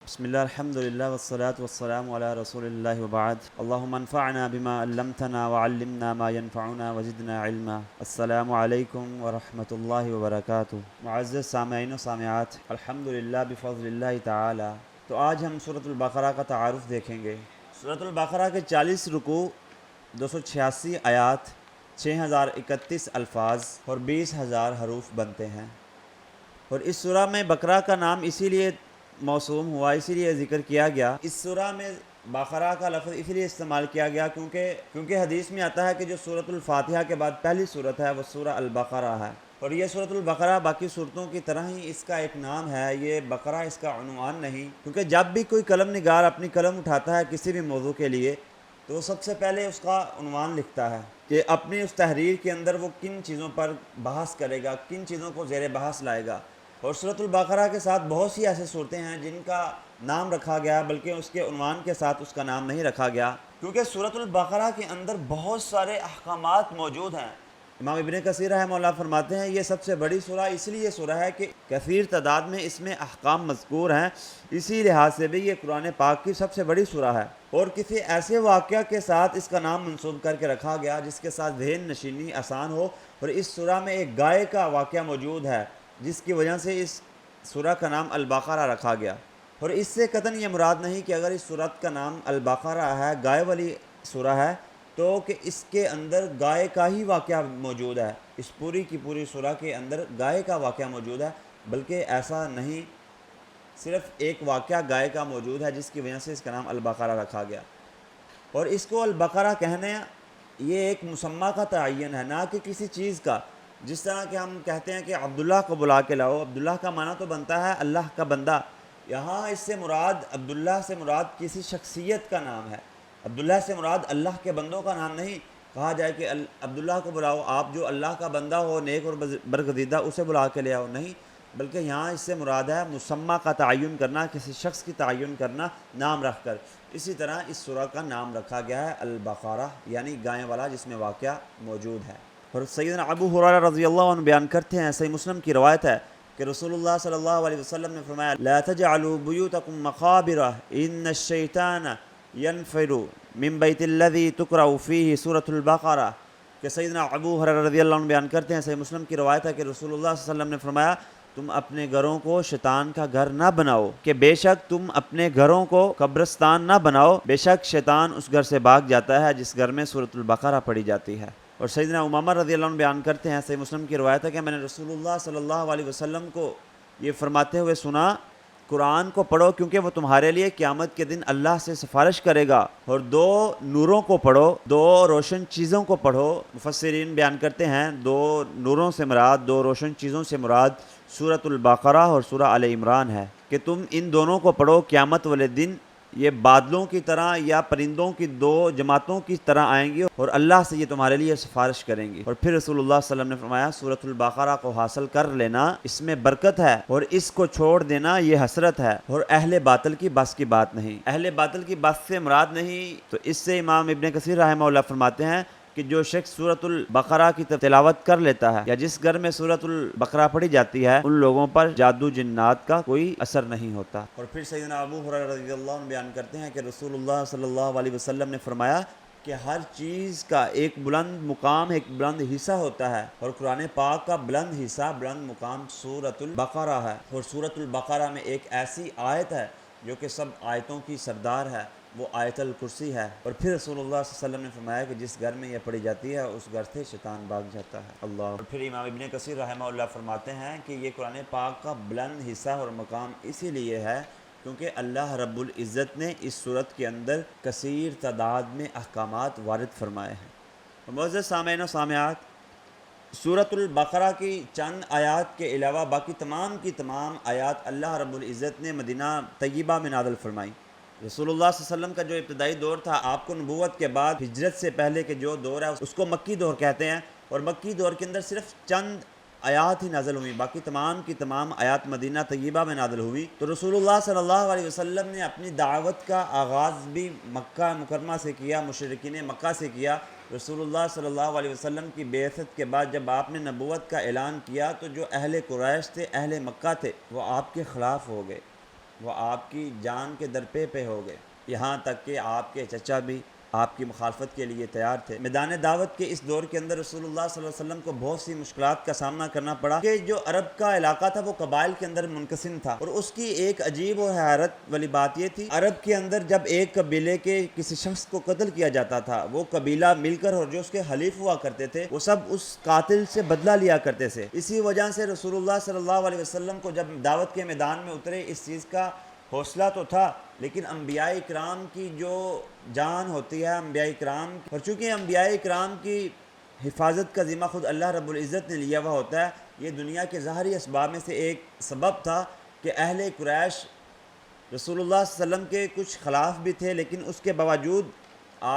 بسم اللہ الحمد للہ والصلاة والسلام علی رسول اللہ وبعد اللہم انفعنا بما علمتنا وعلمنا ما ينفعنا وزدنا علما۔ السلام علیکم ورحمۃ اللہ وبرکاتہ۔ معزز سامعین و سامعات، الحمدللہ بفضل اللہ تعالی۔ تو آج ہم سورۃ البقرہ کا تعارف دیکھیں گے۔ سورۃ البقرہ کے 40 رکوع، 286 آیات، 6031 الفاظ اور 20,000 حروف بنتے ہیں، اور اس سورہ میں بقرہ کا نام اسی لیے موسوم ہوا، اسی لیے ذکر کیا گیا۔ اس سورہ میں بقرہ کا لفظ اس لیے استعمال کیا گیا کیونکہ حدیث میں آتا ہے کہ جو سورۃ الفاتحہ کے بعد پہلی سورت ہے وہ سورہ البقرہ ہے، اور یہ سورۃ البقرہ باقی سورتوں کی طرح ہی اس کا ایک نام ہے، یہ بقرہ اس کا عنوان نہیں، کیونکہ جب بھی کوئی قلم نگار اپنی قلم اٹھاتا ہے کسی بھی موضوع کے لیے تو وہ سب سے پہلے اس کا عنوان لکھتا ہے کہ اپنی اس تحریر کے اندر وہ کن چیزوں پر بحث کرے گا، کن چیزوں کو زیر بحث لائے گا۔ اور سورۃ البقرہ کے ساتھ بہت سی ایسے صورتیں ہیں جن کا نام رکھا گیا بلکہ اس کے عنوان کے ساتھ اس کا نام نہیں رکھا گیا، کیونکہ سورۃ البقرہ کے اندر بہت سارے احکامات موجود ہیں۔ امام ابن کثیر رحمہ اللہ فرماتے ہیں یہ سب سے بڑی سورہ اس لیے سورہ ہے کہ کثیر تعداد میں اس میں احکام مذکور ہیں، اسی لحاظ سے بھی یہ قرآن پاک کی سب سے بڑی سورہ ہے، اور کسی ایسے واقعہ کے ساتھ اس کا نام منسوب کر کے رکھا گیا جس کے ساتھ ذہن نشینی آسان ہو، اور اس سورہ میں ایک گائے کا واقعہ موجود ہے جس کی وجہ سے اس سورہ کا نام البقرہ رکھا گیا۔ اور اس سے قطعاً یہ مراد نہیں کہ اگر اس سورت کا نام البقرہ ہے، گائے والی سورہ ہے، تو کہ اس کے اندر گائے کا ہی واقعہ موجود ہے، اس پوری کی پوری سورہ کے اندر گائے کا واقعہ موجود ہے، بلکہ ایسا نہیں، صرف ایک واقعہ گائے کا موجود ہے جس کی وجہ سے اس کا نام البقرہ رکھا گیا۔ اور اس کو البقرہ کہنے یہ ایک مسمہ کا تعین ہے، نہ کہ کسی چیز کا، جس طرح کہ ہم کہتے ہیں کہ عبداللہ کو بلا کے لاؤ، عبداللہ کا معنی تو بنتا ہے اللہ کا بندہ، یہاں اس سے مراد عبداللہ سے مراد کسی شخصیت کا نام ہے، عبداللہ سے مراد اللہ کے بندوں کا نام نہیں کہا جائے کہ عبداللہ کو بلاؤ، آپ جو اللہ کا بندہ ہو نیک اور برگزیدہ اسے بلا کے لے آؤ، نہیں، بلکہ یہاں اس سے مراد ہے مسمہ کا تعین کرنا، کسی شخص کی تعین کرنا نام رکھ کر۔ اسی طرح اس سورہ کا نام رکھا گیا ہے البقرہ، یعنی گائے والا جس میں واقعہ موجود ہے۔ اور سیدنا ابو ہریرہ رضی اللہ عنہ بیان کرتے ہیں، صحیح مسلم کی روایت ہے کہ رسول اللہ صلی اللہ علیہ وسلم نے فرمایا لا تجعلوا بیوتکم مقابر ان الشیطان ينفر من بیت الذی تقرأ فیہ سورۃ البقرہ، کہ سیدنا ابو ہریرہ رضی اللہ عنہ بیان کرتے ہیں، صحیح مسلم کی روایت ہے کہ رسول اللہ صلی اللہ علیہ وسلم نے فرمایا تم اپنے گھروں کو شیطان کا گھر نہ بناؤ، کہ بے شک تم اپنے گھروں کو قبرستان نہ بناؤ، بے شک شیطان اس گھر سے بھاگ جاتا ہے جس گھر میں سورۃ البقرہ پڑھی جاتی ہے۔ اور سیدنا امامہ رضی اللہ عنہ بیان کرتے ہیں، صحیح مسلم کی روایت ہے کہ میں نے رسول اللہ صلی اللہ علیہ وسلم کو یہ فرماتے ہوئے سنا قرآن کو پڑھو کیونکہ وہ تمہارے لیے قیامت کے دن اللہ سے سفارش کرے گا، اور دو نوروں کو پڑھو، دو روشن چیزوں کو پڑھو۔ مفسرین بیان کرتے ہیں دو نوروں سے مراد، دو روشن چیزوں سے مراد سورۃ البقرہ اور سورہ آل عمران ہے، کہ تم ان دونوں کو پڑھو، قیامت والے دن یہ بادلوں کی طرح یا پرندوں کی دو جماعتوں کی طرح آئیں گی اور اللہ سے یہ تمہارے لیے سفارش کریں گی۔ اور پھر رسول اللہ صلی اللہ علیہ وسلم نے فرمایا سورۃ البقرہ کو حاصل کر لینا اس میں برکت ہے، اور اس کو چھوڑ دینا یہ حسرت ہے، اور اہل باطل کی بس کی بات نہیں۔ اہل باطل کی بس سے مراد نہیں، تو اس سے امام ابن کثیر رحمہ اللہ فرماتے ہیں کہ جو شخص سورۃ البقرہ کی تلاوت کر لیتا ہے یا جس گھر میں سورۃ البقرہ پڑھی جاتی ہے ان لوگوں پر جادو جنات کا کوئی اثر نہیں ہوتا۔ اور پھر سیدنا ابو ہریرہ رضی اللہ عنہ بیان کرتے ہیں کہ رسول اللہ صلی اللہ علیہ وسلم نے فرمایا کہ ہر چیز کا ایک بلند مقام، ایک بلند حصہ ہوتا ہے، اور قرآن پاک کا بلند حصہ، بلند مقام سورۃ البقرہ ہے، اور سورۃ البقرہ میں ایک ایسی آیت ہے جو کہ سب آیتوں کی سردار ہے، وہ آیت الکرسی ہے۔ اور پھر رسول اللہ صلی اللہ علیہ وسلم نے فرمایا کہ جس گھر میں یہ پڑھی جاتی ہے اس گھر سے شیطان بھاگ جاتا ہے۔ اللہ۔ اور پھر امام ابن کثیر رحمہ اللہ فرماتے ہیں کہ یہ قرآن پاک کا بلند حصہ اور مقام اسی لیے ہے کیونکہ اللہ رب العزت نے اس صورت کے اندر کثیر تعداد میں احکامات وارد فرمائے ہیں۔ معزز سامعین و سامعات، سورۃ البقرہ کی چند آیات کے علاوہ باقی تمام کی تمام آیات اللہ رب العزت نے مدینہ طیبہ میں نازل فرمائی۔ رسول اللہ صلی اللہ علیہ وسلم کا جو ابتدائی دور تھا، آپ کو نبوت کے بعد ہجرت سے پہلے کے جو دور ہے اس کو مکی دور کہتے ہیں، اور مکی دور کے اندر صرف چند آیات ہی نازل ہوئی، باقی تمام کی تمام آیات مدینہ طیبہ میں نازل ہوئی۔ تو رسول اللہ صلی اللہ علیہ وسلم نے اپنی دعوت کا آغاز بھی مکہ مکرمہ سے کیا، مشرکین مکہ سے کیا۔ رسول اللہ صلی اللہ علیہ وسلم کی بعثت کے بعد جب آپ نے نبوت کا اعلان کیا تو جو اہل قریش تھے، اہل مکہ تھے، وہ آپ کے خلاف ہو گئے، وہ آپ کی جان کے درپے پہ ہو گئے، یہاں تک کہ آپ کے چچا بھی آپ کی مخالفت کے لیے تیار تھے۔ میدان دعوت کے اس دور کے اندر رسول اللہ صلی اللہ علیہ وسلم کو بہت سی مشکلات کا سامنا کرنا پڑا کہ جو عرب کا علاقہ تھا وہ قبائل کے اندر منقسم تھا، اور اس کی ایک عجیب و حیرت والی بات یہ تھی، عرب کے اندر جب ایک قبیلے کے کسی شخص کو قتل کیا جاتا تھا، وہ قبیلہ مل کر اور جو اس کے حلیف ہوا کرتے تھے وہ سب اس قاتل سے بدلہ لیا کرتے تھے۔ اسی وجہ سے رسول اللہ صلی اللہ علیہ وسلم کو جب دعوت کے میدان میں اترے اس چیز کا حوصلہ تو تھا، لیکن انبیاء اکرام کی جو جان ہوتی ہے، انبیاء اکرام، اور چونکہ انبیاء اکرام کی حفاظت کا ذمہ خود اللہ رب العزت نے لیا ہوا ہوتا ہے، یہ دنیا کے ظاہری اسباب میں سے ایک سبب تھا کہ اہل قریش رسول اللہ صلی اللہ علیہ وسلم کے کچھ خلاف بھی تھے، لیکن اس کے باوجود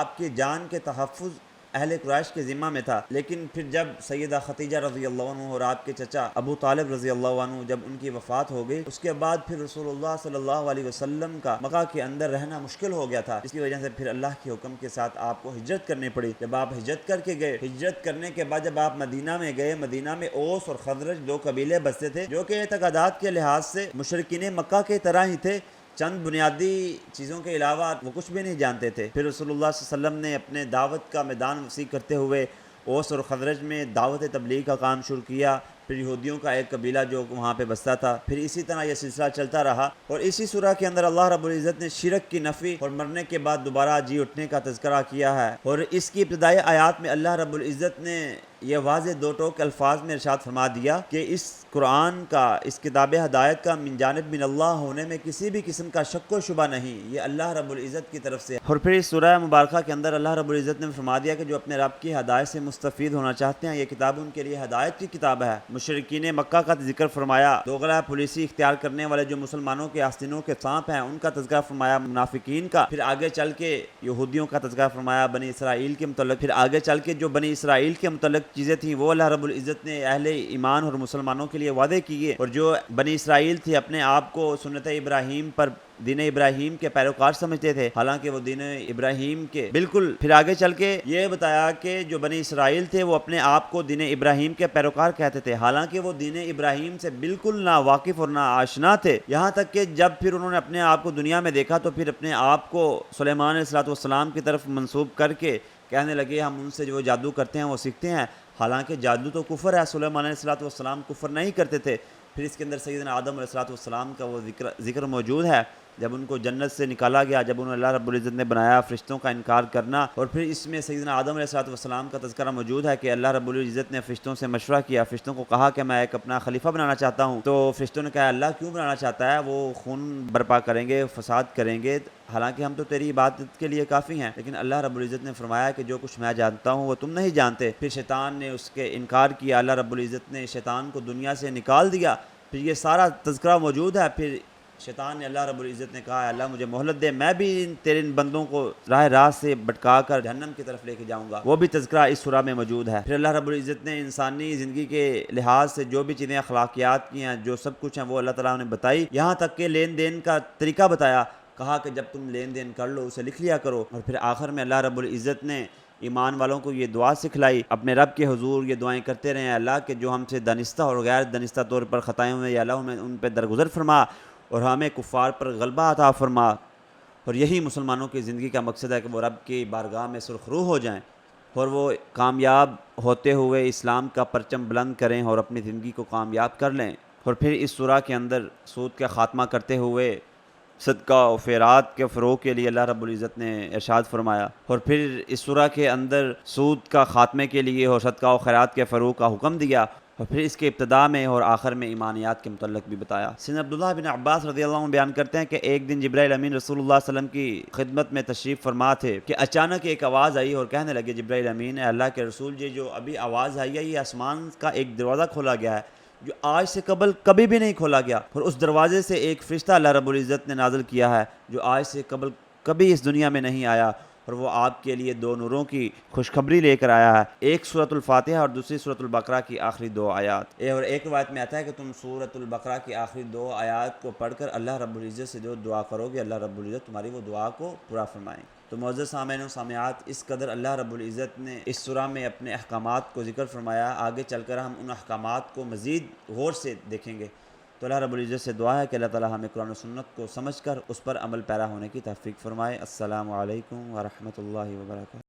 آپ کی جان کے تحفظ اہل قریش کے ذمہ میں تھا۔ لیکن پھر جب سیدہ خدیجہ رضی اللہ عنہ اور آپ کے چچا ابو طالب رضی اللہ عنہ جب ان کی وفات ہو گئی، اس کے بعد پھر رسول اللہ صلی اللہ علیہ وسلم کا مکہ کے اندر رہنا مشکل ہو گیا تھا، اس کی وجہ سے پھر اللہ کے حکم کے ساتھ آپ کو ہجرت کرنی پڑی۔ جب آپ ہجرت کر کے گئے، ہجرت کرنے کے بعد جب آپ مدینہ میں گئے، مدینہ میں اوس اور خزرج دو قبیلے بستے تھے جو کہ اعتقادات کے لحاظ سے مشرکین مکہ کے طرح ہی تھے، چند بنیادی چیزوں کے علاوہ وہ کچھ بھی نہیں جانتے تھے۔ پھر رسول اللہ صلی اللہ علیہ وسلم نے اپنے دعوت کا میدان وسیع کرتے ہوئے اوس اور خزرج میں دعوت تبلیغ کا کام شروع کیا، پھر یہودیوں کا ایک قبیلہ جو وہاں پہ بستا تھا، پھر اسی طرح یہ سلسلہ چلتا رہا، اور اسی سورہ کے اندر اللہ رب العزت نے شرک کی نفی اور مرنے کے بعد دوبارہ جی اٹھنے کا تذکرہ کیا ہے، اور اس کی ابتدائی آیات میں اللہ رب العزت نے یہ واضح دو ٹوک الفاظ میں ارشاد فرما دیا کہ اس قرآن کا، اس کتاب ہدایت کا من جانب من اللہ ہونے میں کسی بھی قسم کا شک و شبہ نہیں، یہ اللہ رب العزت کی طرف سے۔ اور پھر اس سورہ مبارکہ کے اندر اللہ رب العزت نے فرما دیا کہ جو اپنے رب کی ہدایت سے مستفید ہونا چاہتے ہیں، یہ کتاب ان کے لیے ہدایت کی کتاب ہے۔ مشرکین مکہ کا ذکر فرمایا، دوغلا پالیسی اختیار کرنے والے جو مسلمانوں کے آستینوں کے سانپ ہیں ان کا تذکرہ فرمایا، منافقین کا، پھر آگے چل کے یہودیوں کا تذکرہ فرمایا بنی اسرائیل کے متعلق، پھر آگے چل کے جو بنی اسرائیل کے متعلق چیزیں تھیں وہ اللہ رب العزت نے اہل ایمان اور مسلمانوں کے لیے وعدے کیے، اور جو بنی اسرائیل تھے اپنے آپ کو سنت ابراہیم پر، دین ابراہیم کے پیروکار سمجھتے تھے، حالانکہ وہ دین ابراہیم کے بالکل، پھر آگے چل کے یہ بتایا کہ جو بنی اسرائیل تھے وہ اپنے آپ کو دین ابراہیم کے پیروکار کہتے تھے، حالانکہ وہ دین ابراہیم سے بالکل نہ واقف اور نہ آشنا تھے، یہاں تک کہ جب پھر انہوں نے اپنے آپ کو دنیا میں دیکھا تو پھر اپنے آپ کو سلیمان علیہ السلام کی طرف منسوب کر کے کہنے لگے ہم ان سے جو جادو کرتے ہیں وہ سیکھتے ہیں، حالانکہ جادو تو کفر ہے، سلیمان علیہ السلام کفر نہیں کرتے تھے۔ پھر اس کے اندر سیدنا آدم علیہ السلام کا وہ ذکر موجود ہے، جب ان کو جنت سے نکالا گیا، جب انہوں نے اللہ رب العزت نے بنایا فرشتوں کا انکار کرنا، اور پھر اس میں سیدنا آدم علیہ السلام کا تذکرہ موجود ہے کہ اللہ رب العزت نے فرشتوں سے مشورہ کیا، فرشتوں کو کہا کہ میں ایک اپنا خلیفہ بنانا چاہتا ہوں، تو فرشتوں نے کہا اللہ کیوں بنانا چاہتا ہے، وہ خون برپا کریں گے، فساد کریں گے، حالانکہ ہم تو تیری عبادت کے لیے کافی ہیں، لیکن اللہ رب العزت نے فرمایا کہ جو کچھ میں جانتا ہوں وہ تم نہیں جانتے۔ پھر شیطان نے اس کے انکار کیا، اللہ رب العزت نے شیطان کو دنیا سے نکال دیا، پھر یہ سارا تذکرہ موجود ہے۔ پھر شیطان نے، اللہ رب العزت نے کہا اللہ مجھے مہلت دے، میں بھی تیرے ان بندوں کو راہ راست سے بھٹکا کر جہنم کی طرف لے کے جاؤں گا، وہ بھی تذکرہ اس سورہ میں موجود ہے۔ پھر اللہ رب العزت نے انسانی زندگی کے لحاظ سے جو بھی چیزیں اخلاقیات کی ہیں، جو سب کچھ ہیں وہ اللہ تعالیٰ نے بتائی، یہاں تک کہ لین دین کا طریقہ بتایا، کہا کہ جب تم لین دین کر لو اسے لکھ لیا کرو، اور پھر آخر میں اللہ رب العزت نے ایمان والوں کو یہ دعا سکھلائی، اپنے رب کے حضور یہ دعائیں کرتے رہیں، اللہ کہ جو ہم سے دانستہ اور غیر دانستہ طور پر خطائیں ہوئے، یا اللہ ہمیں ان پہ درگزر فرما اور ہمیں کفار پر غلبہ عطا فرما، اور یہی مسلمانوں کی زندگی کا مقصد ہے کہ وہ رب کی بارگاہ میں سرخرو ہو جائیں اور وہ کامیاب ہوتے ہوئے اسلام کا پرچم بلند کریں اور اپنی زندگی کو کامیاب کر لیں۔ اور پھر اس سورہ کے اندر سود کا خاتمہ کرتے ہوئے صدقہ و خیرات کے فروغ کے لیے اللہ رب العزت نے ارشاد فرمایا، اور پھر اس سورہ کے اندر سود کا خاتمے کے لیے اور صدقہ و خیرات کے فروغ کا حکم دیا، اور پھر اس کے ابتداء میں اور آخر میں ایمانیات کے متعلق بھی بتایا۔ سیدنا عبداللہ بن عباس رضی اللہ عنہ بیان کرتے ہیں کہ ایک دن جبرائیل امین رسول اللہ صلی اللہ علیہ وسلم کی خدمت میں تشریف فرما تھے کہ اچانک ایک آواز آئی اور کہنے لگے جبرائیل امین، اے اللہ کے رسول، یہ جو ابھی آواز آئی ہے یہ آسمان کا ایک دروازہ کھولا گیا ہے جو آج سے قبل کبھی بھی نہیں کھولا گیا، اور اس دروازے سے ایک فرشتہ اللہ رب العزت نے نازل کیا ہے جو آج سے قبل کبھی اس دنیا میں نہیں آیا، اور وہ آپ کے لیے دو نوروں کی خوشخبری لے کر آیا ہے، ایک سورۃ الفاتحہ اور دوسری سورۃ البقرہ کی آخری دو آیات۔ اور ایک روایت میں آتا ہے کہ تم سورۃ البقرہ کی آخری دو آیات کو پڑھ کر اللہ رب العزت سے جو دعا کرو گے اللہ رب العزت تمہاری وہ دعا کو پورا فرمائیں۔ تو معزز سامعین و سامعات، اس قدر اللہ رب العزت نے اس سورہ میں اپنے احکامات کو ذکر فرمایا، آگے چل کر ہم ان احکامات کو مزید غور سے دیکھیں گے۔ تو اللہ رب العزت سے دعا ہے کہ اللہ تعالی ہمیں قرآن و سنت کو سمجھ کر اس پر عمل پیرا ہونے کی توفیق فرمائے۔ السلام علیکم ورحمۃ اللہ وبرکاتہ۔